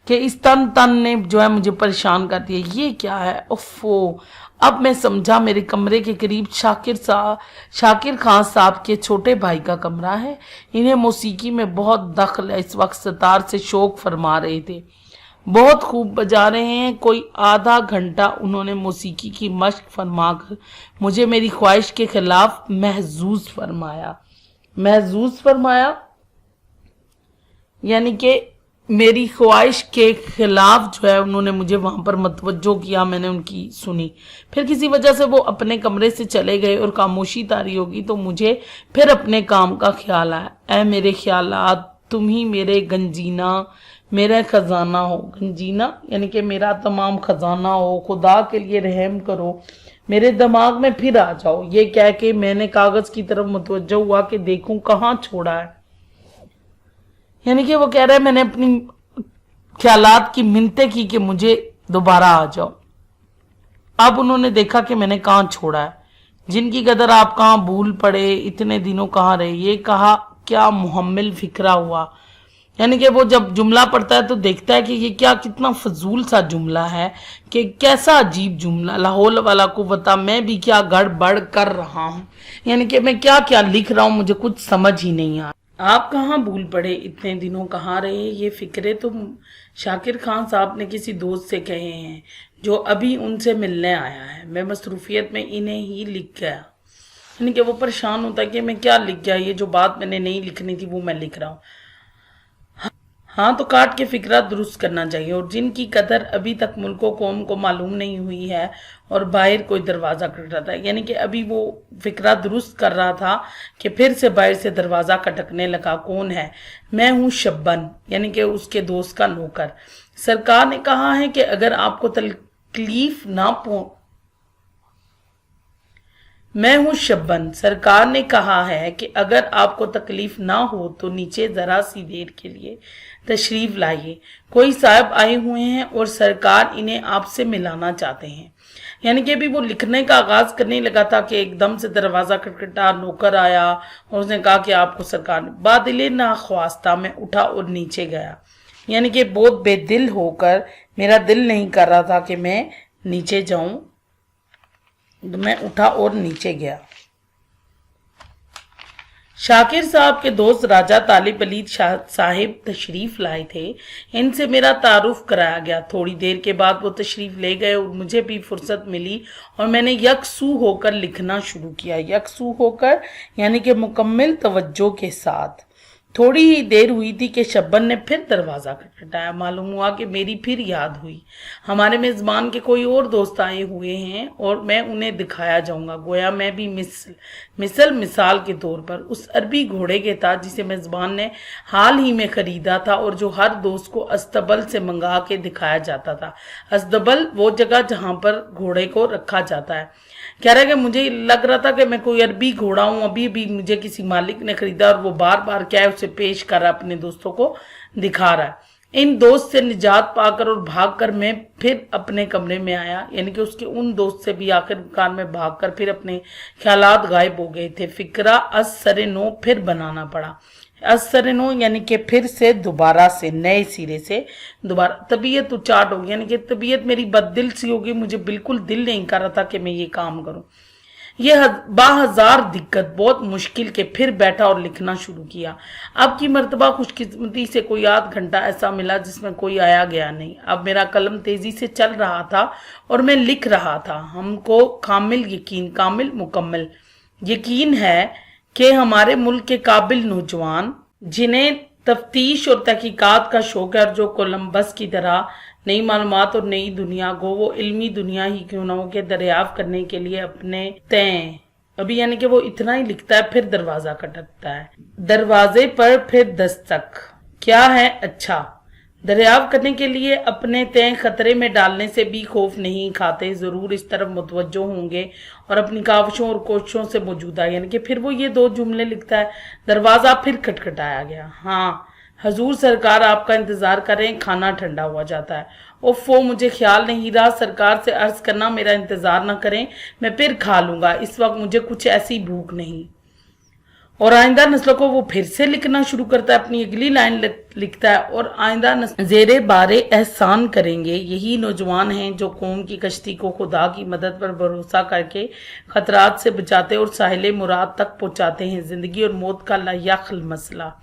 कि इस तन तन ने जो है मुझे परेशान कर दिया। ये क्या है, उफ़ो। अब मैं समझा मेरे कमरे के करीब शाकिर खान साहब के छोटे भाई का कमरा है। इन्हें मौसीकी में बहुत दखल है। इस वक्त सितार से शौक फरमा रहे थे, बहुत खूब बजा रहे हैं। कोई आधा घंटा उन्होंने मौसीकी की मश्क फरमाकर मुझे मेरी ख्वाहिश के खिलाफ महजूज फरमाया यानी कि मेरी ख्वाहिश के खिलाफ जो है उन्होंने मुझे वहां पर मतवज्जो किया। मैंने उनकी सुनी। फिर किसी वजह से वो अपने कमरे से चले गए और खामोशी तारी होगी तो मुझे फिर अपने काम का ख्याल आया। ऐ मेरे ख्यालात, तुम ही मेरे गंजीना, मेरा खजाना हो। गंजीना यानी कि मेरा तमाम खजाना हो, खुदा के लिए रहम करो, मेरे दिमाग में फिर आ जाओ। ये कह के मैंने कागज की तरफ मुतवज्जो हुआ कि देखूं कहाँ छोड़ा है। यानी कि वो कह रहा है मैंने अपनी ख्यालात की मिन्नतें की कि मुझे दोबारा आ जाओ। अब उन्होंने देखा कि मैंने कहाँ छोड़ा है। जिनकी कदर आप कहाँ भूल पड़े, इतने दिनों कहाँ रहे। ये कहा क्या मुहम्मिल फिक्रा हुआ। यानी कि वो जब जुमला पढ़ता है तो देखता है कि ये क्या कितना फजूल सा जुमला है, कि कैसा अजीब जुमला। लाहौल वाला कुव्वता, मैं भी क्या गड़बड़ कर रहा हूँ, यानी कि मैं क्या क्या लिख रहा हूँ, मुझे कुछ समझ ही नहीं आ। आप कहाँ भूल पड़े, इतने दिनों कहाँ रहे। ये फिक्रे तो शाकिर खान साहब ने किसी दोस्त से कहे हैं जो अभी उनसे मिलने आया है। मैं मसरूफियत में इन्हें ही लिख गया। यानी कि वो परेशान होता है कि मैं क्या लिख गया, ये जो बात मैंने नहीं लिखनी थी वो मैं लिख रहा हूँ। हाँ तो काट के फिक्रा दुरुस्त करना चाहिए, और जिनकी कदर अभी तक मुल्क व कौम को मालूम नहीं हुई है और बाहर कोई दरवाज़ा खटखटाता है, यानी कि अभी वो फिक्रा दुरुस्त कर रहा था कि फिर से बाहर से दरवाज़ा खटकने लगा। कौन है? मैं हूँ शब्बन, यानी कि उसके दोस्त का नौकर। सरकार ने कहा है कि अगर आपको तकलीफ ना मैं हूं शब्बन, सरकार ने कहा है कि अगर आपको तकलीफ ना हो तो नीचे जरा सी देर के लिए तशरीफ लाइए। कोई साहब आए हुए हैं और सरकार इन्हें आपसे मिलाना चाहते हैं। यानी कि अभी वो लिखने का आगाज करने लगा था कि एकदम से दरवाजा खटखटा, नौकर आया और उसने कहा कि आपको सरकार ने। बादिले ना ख्वास्ता मैं उठा और नीचे गया, यानी कि बहुत बेदिल होकर, मेरा दिल नहीं कर रहा था कि मैं नीचे जाऊं, मैं उठा और नीचे गया। शाकिर साहब के दोस्त राजा तालिब अली साहिब तशरीफ लाए थे। इनसे मेरा तारुफ कराया गया। थोड़ी देर के बाद वो तशरीफ ले गए और मुझे भी फुर्सत मिली और मैंने यकसू होकर लिखना शुरू किया। यकसू होकर यानी कि मुकम्मल तवज्जो के साथ। थोड़ी ही देर हुई थी कि शब्बन ने फिर दरवाज़ा खटखटाया। मालूम हुआ कि मेरी फिर याद हुई। हमारे मेज़बान के कोई और दोस्त आए हुए हैं और मैं उन्हें दिखाया जाऊंगा। गोया मैं भी मिसाल के तौर पर उस अरबी घोड़े के था जिसे मेज़बान ने हाल ही में ख़रीदा था और जो हर दोस्त को अस्तबल से मंगा के दिखाया जाता था। अस्तबल वो जगह जहाँ पर घोड़े को रखा जाता है। कह रहा है कि मुझे लग रहा था कि मैं कोई अरबी घोड़ा हूँ, अभी भी मुझे किसी मालिक ने खरीदा और वो बार बार क्या है उसे पेश कर रहा, अपने दोस्तों को दिखा रहा है। इन दोस्त से निजात पाकर और भागकर मैं फिर अपने कमरे में आया, यानी कि उसके उन दोस्त से भी आखिरकार में भागकर फिर अपने ख्यालात गायब हो गए थे। फिक्रा असरे नो फिर बनाना पड़ा। असर नो यानी कि फिर से दोबारा से नए सिरे से दोबारा। तबीयत उचाट होगी, यानी कि तबीयत मेरी बददिल सी होगी। मुझे बिल्कुल दिल नहीं कर रहा था कि मैं ये काम करूं। ये बाहजार दिक्कत, बहुत मुश्किल के फिर बैठा और लिखना शुरू किया। अब की मर्तबा खुशकिस्मती से कोई आध घंटा ऐसा मिला जिसमें कोई आया गया नहीं। अब मेरा कलम तेजी से चल रहा था और मैं लिख रहा था। हमको कामिल मुकम्मल यकीन है कि हमारे मुल्क के काबिल नौजवान जिन्हें तफ्तीश और तहकीकात का शौक है और जो कोलंबस की तरह नई मालूमात और नई दुनिया को, वो इल्मी दुनिया ही क्यों ना हो, के दरियाफ्त करने के लिए अपने तय अभी, यानी कि वो इतना ही लिखता है। फिर दरवाजा खटकता है, दरवाजे पर फिर दस्तक। क्या है? अच्छा, दरियाफ्त करने के लिए अपने तय खतरे में डालने से भी खौफ नहीं खाते, जरूर इस तरफ मुतवज्जो होंगे और अपनी काविशों और कोशिशों से मौजूदा। यानी कि फिर वो ये दो जुमले लिखता है। दरवाजा फिर खटखटाया गया। हाँ हजूर सरकार आपका इंतजार कर रहे हैं, खाना ठंडा हुआ जाता है। ओफो, मुझे ख्याल नहीं रहा सरकार से अर्ज करना मेरा इंतजार ना करें, मैं फिर खा लूंगा, इस वक्त मुझे कुछ ऐसी भूख नहीं। और आइंदा नस्लों को वो फिर से लिखना शुरू करता है। अपनी अगली लाइन लिखता है, और आइंदा जेरे बारे एहसान करेंगे यही नौजवान हैं जो कौम की कश्ती को खुदा की मदद पर भरोसा करके खतरात से बचाते और साहिल मुराद तक पहुंचाते हैं। जिंदगी और मौत का लायक मसला।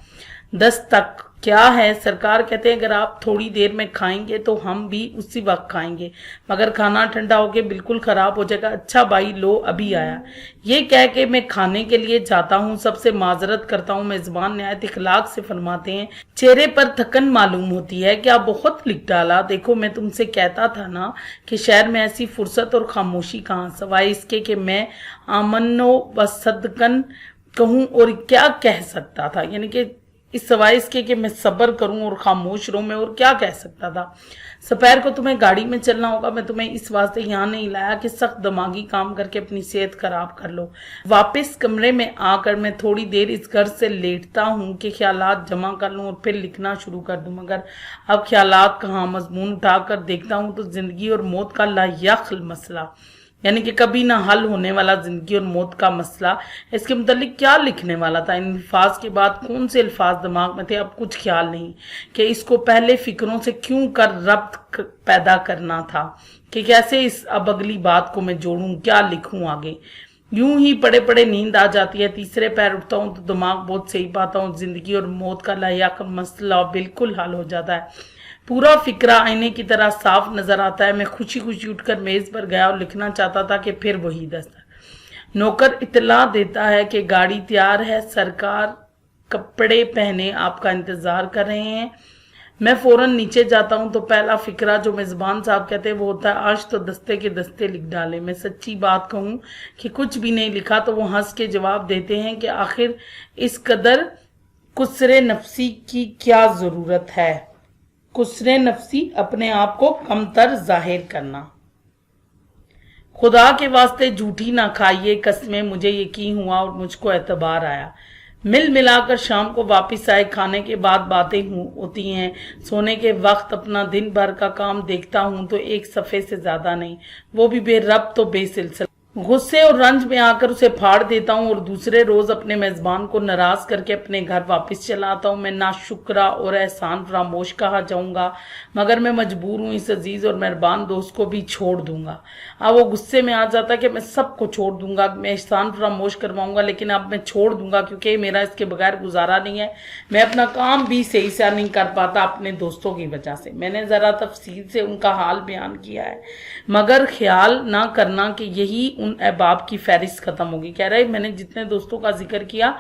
10 तक क्या है? सरकार कहते हैं अगर आप थोड़ी देर में खाएंगे तो हम भी उसी वक्त खाएंगे, मगर खाना ठंडा होके बिल्कुल खराब हो जाएगा। अच्छा भाई लो अभी आया। ये कह के मैं खाने के लिए जाता हूँ। सबसे माजरत करता हूँ। मेजबान निहायत इखलाक से फरमाते हैं, चेहरे पर थकन मालूम होती है, क्या बहुत लिख डाला। देखो मैं तुमसे कहता था ना कि शहर में ऐसी फुर्सत और खामोशी कहाँ, सवाए इसके कि मैं आमनो व सदकन कहूँ और क्या कह सकता था। यानी कि इस सवाए इसके कि मैं सब्र करूं और खामोश रहूं, मैं और क्या कह सकता था। दोपहर को तुम्हें गाड़ी में चलना होगा। मैं तुम्हें इस वास्ते यहाँ नहीं लाया कि सख्त दिमागी काम करके अपनी सेहत खराब कर लो। वापस कमरे में आकर मैं थोड़ी देर इस घर से लेटता हूँ कि ख्यालात जमा कर लूँ और फिर लिखना शुरू कर दूँ, मगर अब ख्यालात कहाँ। मजमून उठाकर देखता हूँ तो जिंदगी और मौत का लायक मसला, यानी कि कभी ना हल होने वाला जिंदगी और मौत का मसला। इसके मुतालिक क्या लिखने वाला था। इन अल्फाज के बाद कौन से अल्फाज दिमाग में थे अब कुछ ख्याल नहीं कि इसको पहले फिक्रों से क्यों कर रब्त पैदा करना था कि कैसे इस अब अगली बात को मैं जोड़ूं, क्या लिखूं आगे। यूं ही पड़े पड़े नींद आ जाती है। तीसरे पैर उठता हूं तो दिमाग बहुत सही पाता हूँ। जिंदगी और मौत का लायक मसला बिल्कुल हल हो जाता है। पूरा फिक्रा आईने की तरह साफ नजर आता है। मैं खुशी खुशी उठकर मेज पर गया और लिखना चाहता था कि फिर वही दस्तक। नौकर इतला देता है कि गाड़ी तैयार है, सरकार कपड़े पहने आपका इंतजार कर रहे हैं। میں فوراً نیچے جاتا ہوں تو پہلا فقرہ جو میزبان صاحب کہتے ہیں وہ ہوتا ہے آج تو دستے کے دستے لکھ ڈالے. میں سچی بات کہوں کہ کچھ بھی نہیں لکھا تو وہ ہنس کے جواب دیتے ہیں کہ آخر اس قدر کسر نفسی کی کیا ضرورت ہے. کسر نفسی اپنے آپ کو کمتر ظاہر کرنا. خدا کے واسطے جھوٹی نہ کھائیے قسمیں, مجھے یقین ہوا اور مجھ کو اعتبار آیا. مل ملا کر شام کو واپس آئے, کھانے کے بعد باتیں ہوتی ہیں, سونے کے وقت اپنا دن بھر کا کام دیکھتا ہوں تو ایک صفحے سے زیادہ نہیں, وہ بھی بے ربط و بے سلسلہ. غصے اور رنج میں آ کر اسے پھاڑ دیتا ہوں اور دوسرے روز اپنے میزبان کو ناراض کر کے اپنے گھر واپس چلا آتا ہوں. میں ناشکرا اور احسان فراموش کہا جاؤں گا مگر میں مجبور ہوں اس عزیز اور مہربان دوست کو بھی چھوڑ دوں گا. اب وہ غصے میں آ جاتا کہ میں سب کو چھوڑ دوں گا, میں احسان فراموش کرواؤں گا لیکن اب میں چھوڑ دوں گا کیونکہ میرا اس کے بغیر گزارا نہیں ہے. میں اپنا کام بھی صحیح سے نہیں کر پاتا اپنے دوستوں کی وجہ سے. میں نے ذرا تفصیل سے ان کا حال بیان کیا ہے مگر خیال نہ کرنا کہ یہی ان احباب کی فہرست ختم ہوگی. کہہ رہے میں نے جتنے دوستوں کا ذکر کیا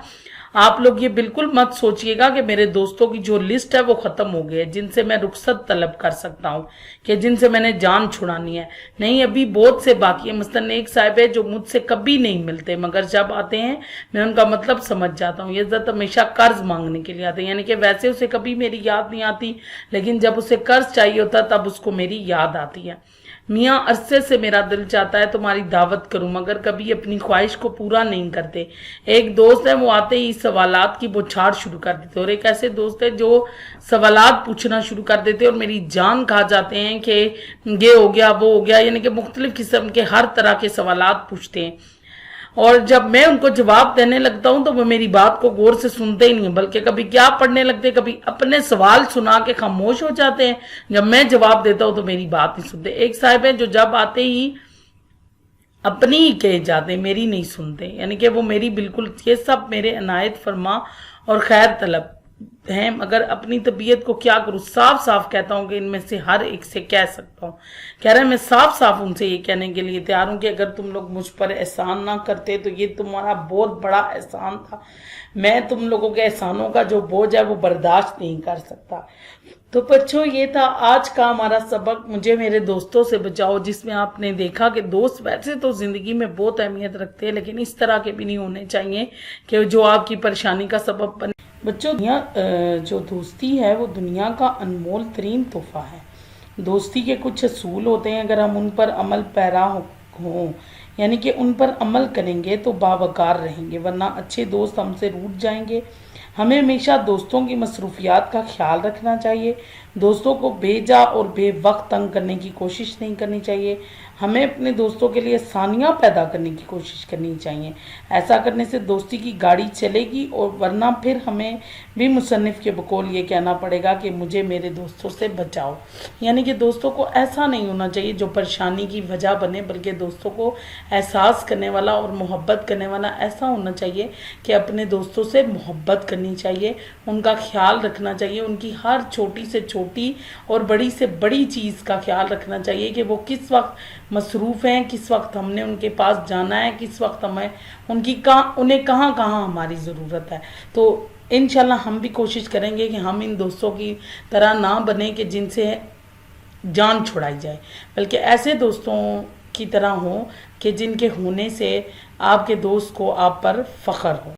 آپ لوگ یہ بالکل مت سوچئے گا کہ میرے دوستوں کی جو لسٹ ہے وہ ختم ہو گئی ہے جن سے میں رخصت طلب کر سکتا ہوں کہ جن سے میں نے جان چھڑانی ہے. نہیں, ابھی بہت سے باقی ہیں. مثلاً ایک صاحب ہے جو مجھ سے کبھی نہیں ملتے مگر جب آتے ہیں میں ان کا مطلب سمجھ جاتا ہوں. یہ حضرت ہمیشہ قرض مانگنے کے لیے آتے ہیں, یعنی کہ ویسے اسے کبھی میری یاد نہیں آتی لیکن جب اسے قرض چاہیے ہوتا تب اس کو میری یاد آتی ہے. میاں عرصے سے میرا دل چاہتا ہے تمہاری دعوت کروں مگر کبھی اپنی خواہش کو پورا نہیں کرتے. ایک دوست ہے وہ آتے ہی سوالات کی بوچھاڑ شروع کر دیتے, اور ایک ایسے دوست ہے جو سوالات پوچھنا شروع کر دیتے اور میری جان کھا جاتے ہیں کہ یہ ہو گیا وہ ہو گیا, یعنی کہ مختلف قسم کے ہر طرح کے سوالات پوچھتے ہیں. اور جب میں ان کو جواب دینے لگتا ہوں تو وہ میری بات کو غور سے سنتے ہی نہیں بلکہ کبھی کیا پڑھنے لگتے, کبھی اپنے سوال سنا کے خاموش ہو جاتے ہیں. جب میں جواب دیتا ہوں تو میری بات نہیں سنتے. ایک صاحب ہیں جو جب آتے ہی اپنی ہی کہے جاتے ہیں, میری نہیں سنتے, یعنی کہ وہ میری بالکل, یہ سب میرے عنایت فرما اور خیر طلب ہیں مگر اپنی طبیعت کو کیا کروں. صاف صاف کہتا ہوں کہ ان میں سے ہر ایک سے کہہ سکتا ہوں. کہہ رہے میں صاف صاف ان سے یہ کہنے کے لیے تیار ہوں کہ اگر تم لوگ مجھ پر احسان نہ کرتے تو یہ تمہارا بہت بڑا احسان تھا. میں تم لوگوں کے احسانوں کا جو بوجھ ہے وہ برداشت نہیں کر سکتا. تو بچوں یہ تھا آج کا ہمارا سبق, مجھے میرے دوستوں سے بچاؤ, جس میں آپ نے دیکھا کہ دوست ویسے تو زندگی میں بہت اہمیت رکھتے ہیں لیکن اس طرح کے بھی نہیں ہونے چاہیے کہ جو آپ کی پریشانی کا سبب بنے. بچوں جو دوستی ہے وہ دنیا کا انمول ترین تحفہ ہے. دوستی کے کچھ اصول ہوتے ہیں, اگر ہم ان پر عمل پیرا ہوں یعنی کہ ان پر عمل کریں گے تو باوقار رہیں گے, ورنہ اچھے دوست ہم سے روٹھ جائیں گے. ہمیں ہمیشہ دوستوں کی مصروفیات کا خیال رکھنا چاہیے. دوستوں کو بے جا اور بے وقت تنگ کرنے کی کوشش نہیں کرنی چاہیے. ہمیں اپنے دوستوں کے لیے آسانیاں پیدا کرنے کی کوشش کرنی چاہیے. ایسا کرنے سے دوستی کی گاڑی چلے گی, اور ورنہ پھر ہمیں بھی مصنف کے بقول یہ کہنا پڑے گا کہ مجھے میرے دوستوں سے بچاؤ. یعنی کہ دوستوں کو ایسا نہیں ہونا چاہیے جو پریشانی کی وجہ بنے, بلکہ دوستوں کو احساس کرنے والا اور محبت کرنے والا ایسا ہونا چاہیے کہ اپنے دوستوں سے محبت کرنی چاہیے, ان کا خیال رکھنا چاہیے, ان کی ہر چھوٹی سے چھوٹی اور بڑی سے بڑی چیز کا خیال رکھنا چاہیے کہ وہ کس وقت مصروف ہیں, کس وقت ہم نے ان کے پاس جانا ہے, کس وقت ہمیں انہیں کہاں کہاں ہماری ضرورت ہے. تو انشاءاللہ ہم بھی کوشش کریں گے کہ ہم ان دوستوں کی طرح نہ بنیں کہ جن سے جان چھڑائی جائے, بلکہ ایسے دوستوں کی طرح ہوں کہ جن کے ہونے سے آپ کے دوست کو آپ پر فخر ہو.